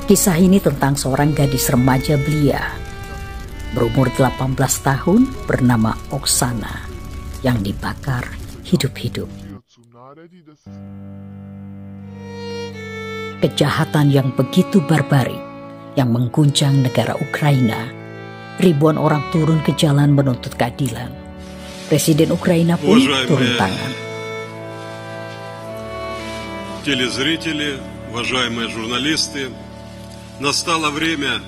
Kisah ini tentang seorang gadis remaja belia berumur 18 tahun bernama Oksana yang dibakar hidup-hidup. Kejahatan yang begitu barbarik yang mengguncang negara Ukraina. Ribuan orang turun ke jalan menuntut keadilan. Presiden Ukraina pun turun tangan. Телезрители, уважаемые журналисты, настало время.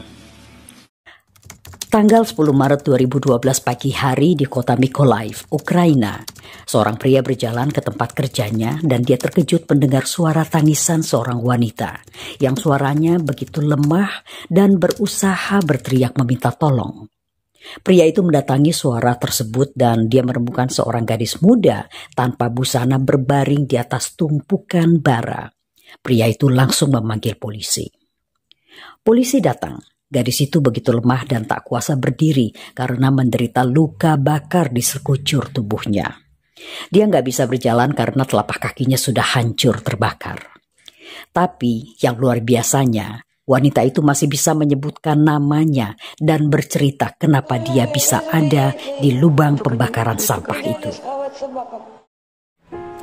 Tanggal 10 Maret 2012 pagi hari di kota Mykolaiv, Ukraina, seorang pria berjalan ke tempat kerjanya dan dia terkejut mendengar suara tangisan seorang wanita yang suaranya begitu lemah dan berusaha berteriak meminta tolong. Pria itu mendatangi suara tersebut dan dia menemukan seorang gadis muda tanpa busana berbaring di atas tumpukan bara. Pria itu langsung memanggil polisi. Polisi datang. Gadis itu begitu lemah dan tak kuasa berdiri karena menderita luka bakar di sekujur tubuhnya. Dia nggak bisa berjalan karena telapak kakinya sudah hancur terbakar. Tapi yang luar biasanya, wanita itu masih bisa menyebutkan namanya dan bercerita kenapa dia bisa ada di lubang pembakaran sampah itu.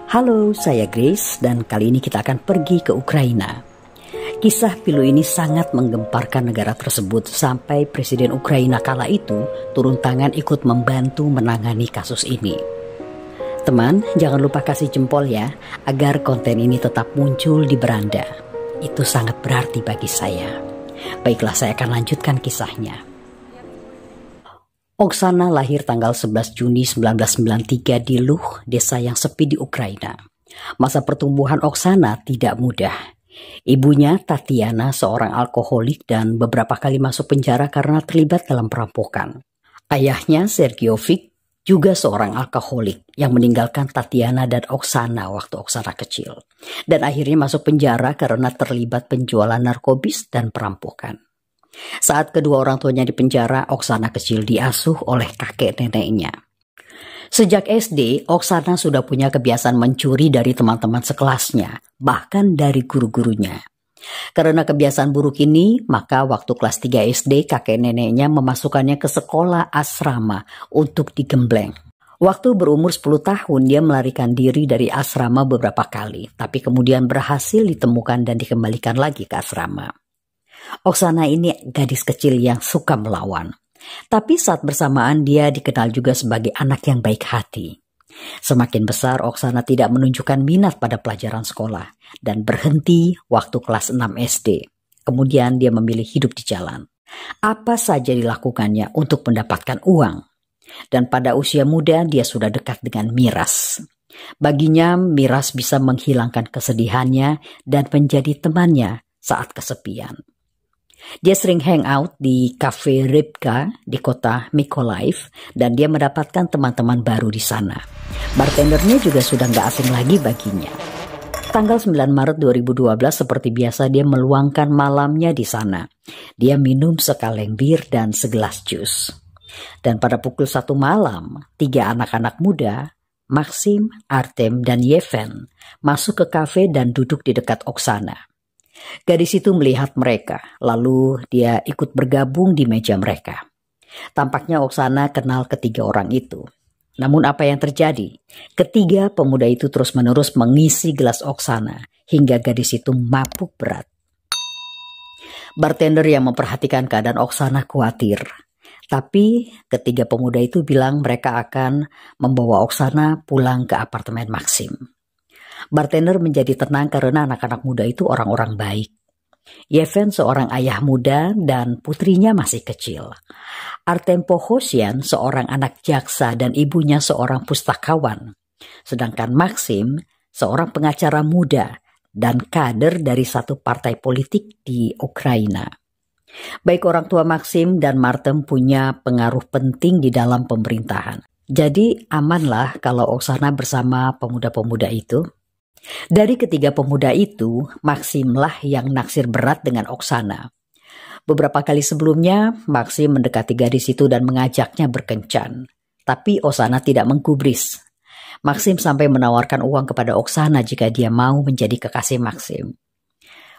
Halo, saya Grace dan kali ini kita akan pergi ke Ukraina. Kisah pilu ini sangat menggemparkan negara tersebut sampai Presiden Ukraina kala itu turun tangan ikut membantu menangani kasus ini. Teman, jangan lupa kasih jempol ya, agar konten ini tetap muncul di beranda. Itu sangat berarti bagi saya. Baiklah, saya akan lanjutkan kisahnya. Oksana lahir tanggal 11 Juni 1993 di Luh, desa yang sepi di Ukraina. Masa pertumbuhan Oksana tidak mudah. Ibunya, Tatiana, seorang alkoholik dan beberapa kali masuk penjara karena terlibat dalam perampokan. Ayahnya, Sergiovic, juga seorang alkoholik yang meninggalkan Tatiana dan Oksana waktu Oksana kecil. Dan akhirnya masuk penjara karena terlibat penjualan narkobis dan perampokan. Saat kedua orang tuanya di penjara, Oksana kecil diasuh oleh kakek neneknya. Sejak SD, Oksana sudah punya kebiasaan mencuri dari teman-teman sekelasnya, bahkan dari guru-gurunya. Karena kebiasaan buruk ini, maka waktu kelas 3 SD, kakek neneknya memasukkannya ke sekolah asrama untuk digembleng. Waktu berumur 10 tahun, dia melarikan diri dari asrama beberapa kali, tapi kemudian berhasil ditemukan dan dikembalikan lagi ke asrama. Oksana ini gadis kecil yang suka melawan. Tapi saat bersamaan dia dikenal juga sebagai anak yang baik hati. Semakin besar Oksana tidak menunjukkan minat pada pelajaran sekolah dan berhenti waktu kelas 6 SD. Kemudian dia memilih hidup di jalan. Apa saja dilakukannya untuk mendapatkan uang. Dan pada usia muda dia sudah dekat dengan miras. Baginya miras bisa menghilangkan kesedihannya dan menjadi temannya saat kesepian. Dia sering hangout di Cafe Rybka di kota Mykolaiv dan dia mendapatkan teman-teman baru di sana. Bartendernya juga sudah nggak asing lagi baginya. Tanggal 9 Maret 2012 seperti biasa dia meluangkan malamnya di sana. Dia minum sekaleng bir dan segelas jus. Dan pada pukul 1 malam, 3 anak-anak muda, Maxim, Artem, dan Yevhen, masuk ke kafe dan duduk di dekat Oksana. Gadis itu melihat mereka, lalu dia ikut bergabung di meja mereka. Tampaknya Oksana kenal ketiga orang itu. Namun apa yang terjadi? Ketiga pemuda itu terus-menerus mengisi gelas Oksana hingga gadis itu mabuk berat. Bartender yang memperhatikan keadaan Oksana khawatir. Tapi ketiga pemuda itu bilang mereka akan membawa Oksana pulang ke apartemen Maxim. Bartender menjadi tenang karena anak-anak muda itu orang-orang baik. Yevhen seorang ayah muda dan putrinya masih kecil. Artem Pohosyan seorang anak jaksa dan ibunya seorang pustakawan. Sedangkan Maxim seorang pengacara muda dan kader dari satu partai politik di Ukraina. Baik orang tua Maxim dan Artem punya pengaruh penting di dalam pemerintahan. Jadi amanlah kalau Oksana bersama pemuda-pemuda itu. Dari ketiga pemuda itu, Maximlah yang naksir berat dengan Oksana. Beberapa kali sebelumnya, Maxim mendekati gadis itu dan mengajaknya berkencan. Tapi Oksana tidak menggubris. Maxim sampai menawarkan uang kepada Oksana jika dia mau menjadi kekasih Maxim.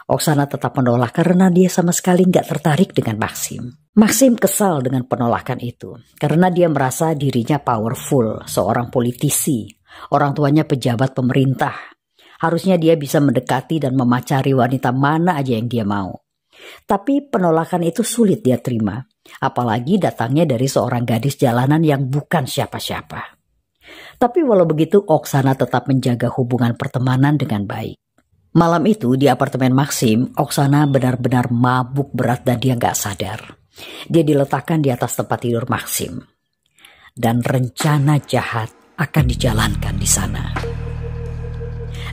Oksana tetap menolak karena dia sama sekali nggak tertarik dengan Maxim. Maxim kesal dengan penolakan itu karena dia merasa dirinya powerful, seorang politisi. Orang tuanya pejabat pemerintah. Harusnya dia bisa mendekati dan memacari wanita mana aja yang dia mau. Tapi penolakan itu sulit dia terima. Apalagi datangnya dari seorang gadis jalanan yang bukan siapa-siapa. Tapi walau begitu Oksana tetap menjaga hubungan pertemanan dengan baik. Malam itu di apartemen Maxim, Oksana benar-benar mabuk berat dan dia gak sadar. Dia diletakkan di atas tempat tidur Maxim. Dan rencana jahat akan dijalankan di sana.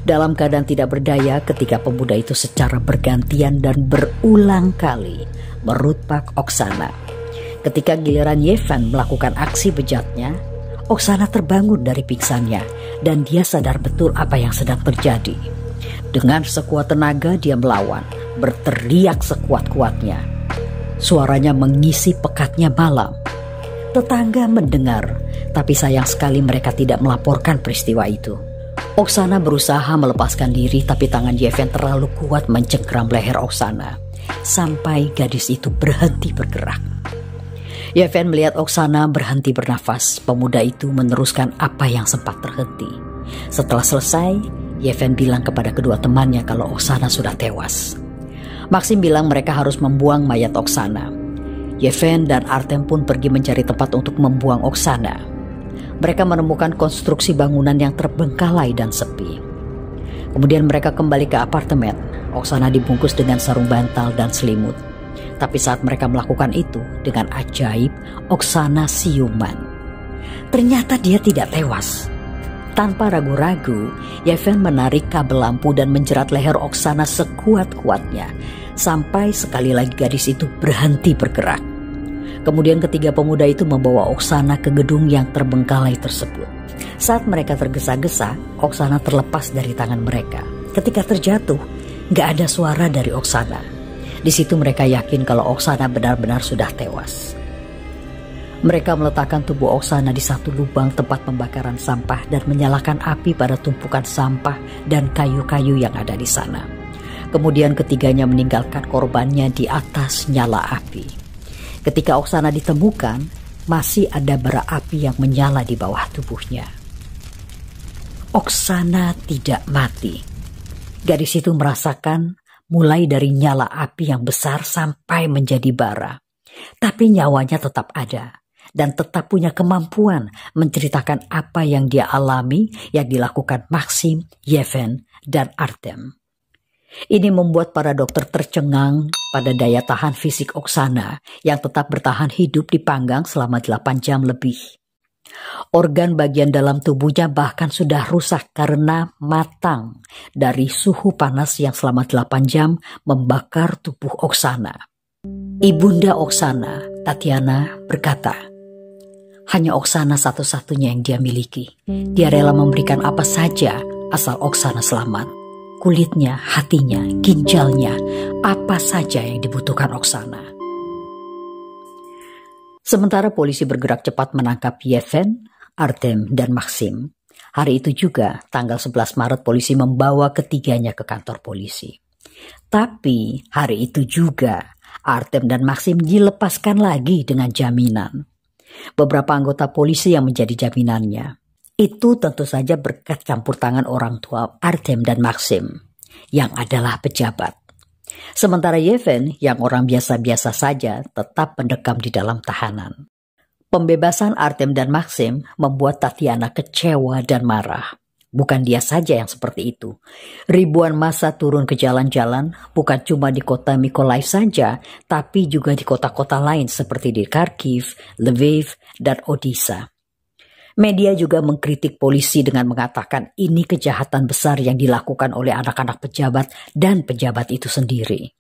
Dalam keadaan tidak berdaya ketika pemuda itu secara bergantian dan berulang kali merutpak Oksana. Ketika giliran Yevhen melakukan aksi bejatnya, Oksana terbangun dari pingsannya dan dia sadar betul apa yang sedang terjadi. Dengan sekuat tenaga dia melawan, berteriak sekuat-kuatnya. Suaranya mengisi pekatnya malam. Tetangga mendengar, tapi sayang sekali mereka tidak melaporkan peristiwa itu. Oksana berusaha melepaskan diri, tapi tangan Yevhen terlalu kuat mencengkram leher Oksana, sampai gadis itu berhenti bergerak. Yevhen melihat Oksana berhenti bernafas. Pemuda itu meneruskan apa yang sempat terhenti. Setelah selesai, Yevhen bilang kepada kedua temannya kalau Oksana sudah tewas. Maxim bilang mereka harus membuang mayat Oksana. Yevhen dan Artem pun pergi mencari tempat untuk membuang Oksana. Mereka menemukan konstruksi bangunan yang terbengkalai dan sepi. Kemudian mereka kembali ke apartemen. Oksana dibungkus dengan sarung bantal dan selimut. Tapi saat mereka melakukan itu, dengan ajaib, Oksana siuman. Ternyata dia tidak tewas. Tanpa ragu-ragu, Yevhen menarik kabel lampu dan menjerat leher Oksana sekuat-kuatnya, sampai sekali lagi gadis itu berhenti bergerak. Kemudian ketiga pemuda itu membawa Oksana ke gedung yang terbengkalai tersebut. Saat mereka tergesa-gesa, Oksana terlepas dari tangan mereka. Ketika terjatuh, gak ada suara dari Oksana. Di situ mereka yakin kalau Oksana benar-benar sudah tewas. Mereka meletakkan tubuh Oksana di satu lubang tempat pembakaran sampah dan menyalakan api pada tumpukan sampah dan kayu-kayu yang ada di sana. Kemudian ketiganya meninggalkan korbannya di atas nyala api. Ketika Oksana ditemukan, masih ada bara api yang menyala di bawah tubuhnya. Oksana tidak mati. Gadis itu merasakan mulai dari nyala api yang besar sampai menjadi bara. Tapi nyawanya tetap ada. Dan tetap punya kemampuan menceritakan apa yang dia alami yang dilakukan Maxim, Yevhen, dan Artem. Ini membuat para dokter tercengang pada daya tahan fisik Oksana yang tetap bertahan hidup dipanggang selama 8 jam lebih. Organ bagian dalam tubuhnya bahkan sudah rusak karena matang dari suhu panas yang selama 8 jam membakar tubuh Oksana. Ibunda Oksana, Tatiana, berkata, hanya Oksana satu-satunya yang dia miliki. Dia rela memberikan apa saja asal Oksana selamat. Kulitnya, hatinya, ginjalnya, apa saja yang dibutuhkan Oksana. Sementara polisi bergerak cepat menangkap Yevhen, Artem, dan Maxim. Hari itu juga, tanggal 11 Maret, polisi membawa ketiganya ke kantor polisi. Tapi hari itu juga, Artem dan Maxim dilepaskan lagi dengan jaminan. Beberapa anggota polisi yang menjadi jaminannya. Itu tentu saja berkat campur tangan orang tua Artem dan Maxim, yang adalah pejabat. Sementara Yevhen, yang orang biasa-biasa saja, tetap mendekam di dalam tahanan. Pembebasan Artem dan Maxim membuat Tatiana kecewa dan marah. Bukan dia saja yang seperti itu. Ribuan massa turun ke jalan-jalan, bukan cuma di kota Mykolaiv saja, tapi juga di kota-kota lain seperti di Kharkiv, Lviv, dan Odessa. Media juga mengkritik polisi dengan mengatakan ini kejahatan besar yang dilakukan oleh anak-anak pejabat dan pejabat itu sendiri.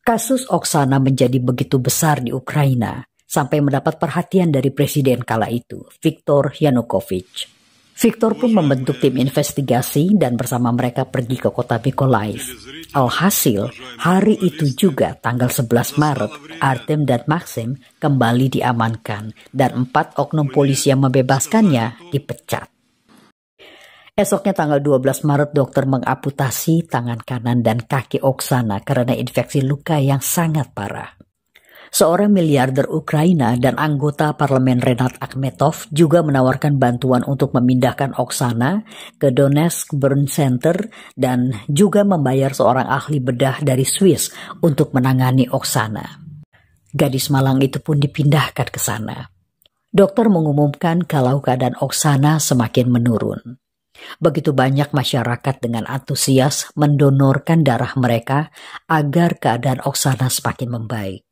Kasus Oksana menjadi begitu besar di Ukraina sampai mendapat perhatian dari presiden kala itu, Viktor Yanukovych. Viktor pun membentuk tim investigasi dan bersama mereka pergi ke kota Mykolaiv. Alhasil, hari itu juga tanggal 11 Maret, Artem dan Maxim kembali diamankan dan 4 oknum polisi yang membebaskannya dipecat. Esoknya tanggal 12 Maret dokter mengamputasi tangan kanan dan kaki Oksana karena infeksi luka yang sangat parah. Seorang miliarder Ukraina dan anggota parlemen Renat Akhmetov juga menawarkan bantuan untuk memindahkan Oksana ke Donetsk Burn Center dan juga membayar seorang ahli bedah dari Swiss untuk menangani Oksana. Gadis malang itu pun dipindahkan ke sana. Dokter mengumumkan kalau keadaan Oksana semakin menurun. Begitu banyak masyarakat dengan antusias mendonorkan darah mereka agar keadaan Oksana semakin membaik.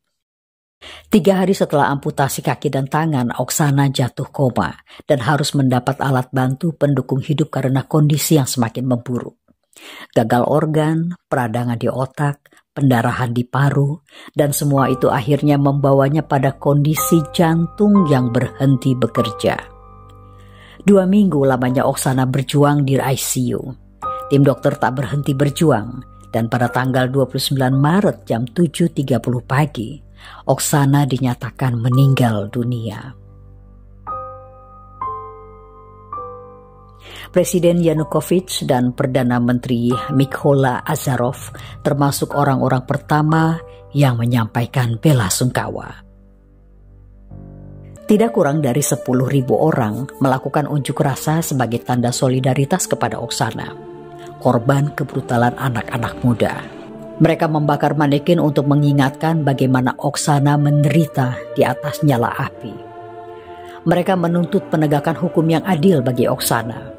3 hari setelah amputasi kaki dan tangan, Oksana jatuh koma dan harus mendapat alat bantu pendukung hidup karena kondisi yang semakin memburuk. Gagal organ, peradangan di otak, pendarahan di paru, dan semua itu akhirnya membawanya pada kondisi jantung yang berhenti bekerja. 2 minggu lamanya Oksana berjuang di ICU. Tim dokter tak berhenti berjuang, dan pada tanggal 29 Maret jam 7.30 pagi, Oksana dinyatakan meninggal dunia. Presiden Yanukovych dan Perdana Menteri Mykola Azarov termasuk orang-orang pertama yang menyampaikan bela sungkawa. Tidak kurang dari 10.000 orang melakukan unjuk rasa sebagai tanda solidaritas kepada Oksana, korban kebrutalan anak-anak muda. Mereka membakar manekin untuk mengingatkan bagaimana Oksana menderita di atas nyala api. Mereka menuntut penegakan hukum yang adil bagi Oksana.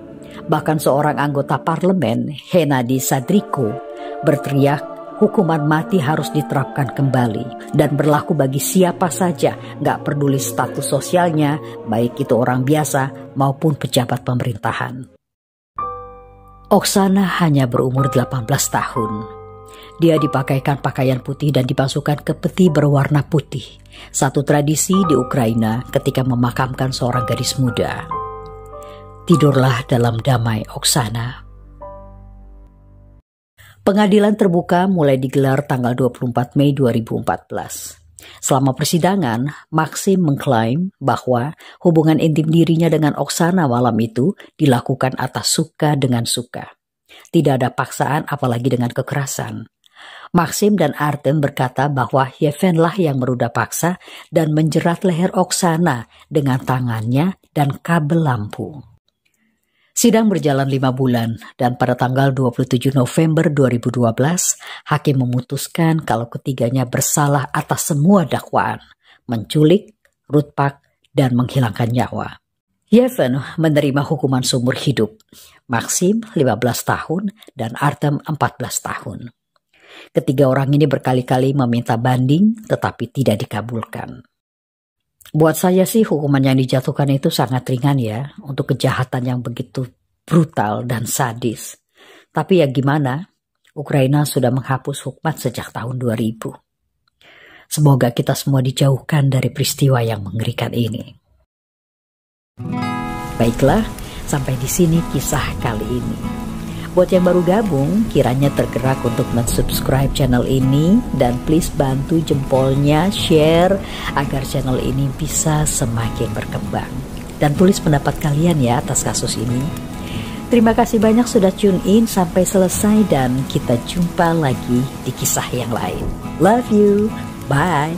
Bahkan seorang anggota parlemen, Hennady Sadriko, berteriak hukuman mati harus diterapkan kembali dan berlaku bagi siapa saja, gak peduli status sosialnya, baik itu orang biasa maupun pejabat pemerintahan. Oksana hanya berumur 18 tahun. Dia dipakaikan pakaian putih dan dipasukkan ke peti berwarna putih, satu tradisi di Ukraina ketika memakamkan seorang gadis muda. Tidurlah dalam damai, Oksana. Pengadilan terbuka mulai digelar tanggal 24 Mei 2014. Selama persidangan, Maxim mengklaim bahwa hubungan intim dirinya dengan Oksana malam itu dilakukan atas suka dengan suka. Tidak ada paksaan apalagi dengan kekerasan. Maxim dan Artem berkata bahwa Yevgenlah yang meruda paksa dan menjerat leher Oksana dengan tangannya dan kabel lampu. Sidang berjalan 5 bulan dan pada tanggal 27 November 2012, hakim memutuskan kalau ketiganya bersalah atas semua dakwaan, menculik, rutpak, dan menghilangkan nyawa. Yevgen menerima hukuman seumur hidup, Maxim 15 tahun dan Artem 14 tahun. Ketiga orang ini berkali-kali meminta banding tetapi tidak dikabulkan. Buat saya sih hukuman yang dijatuhkan itu sangat ringan ya untuk kejahatan yang begitu brutal dan sadis. Tapi ya gimana, Ukraina sudah menghapus hukuman sejak tahun 2000. Semoga kita semua dijauhkan dari peristiwa yang mengerikan ini. Baiklah, sampai di sini kisah kali ini. Buat yang baru gabung, kiranya tergerak untuk mensubscribe channel ini dan please bantu jempolnya, share agar channel ini bisa semakin berkembang. Dan tulis pendapat kalian ya atas kasus ini. Terima kasih banyak sudah tune in sampai selesai dan kita jumpa lagi di kisah yang lain. Love you, bye.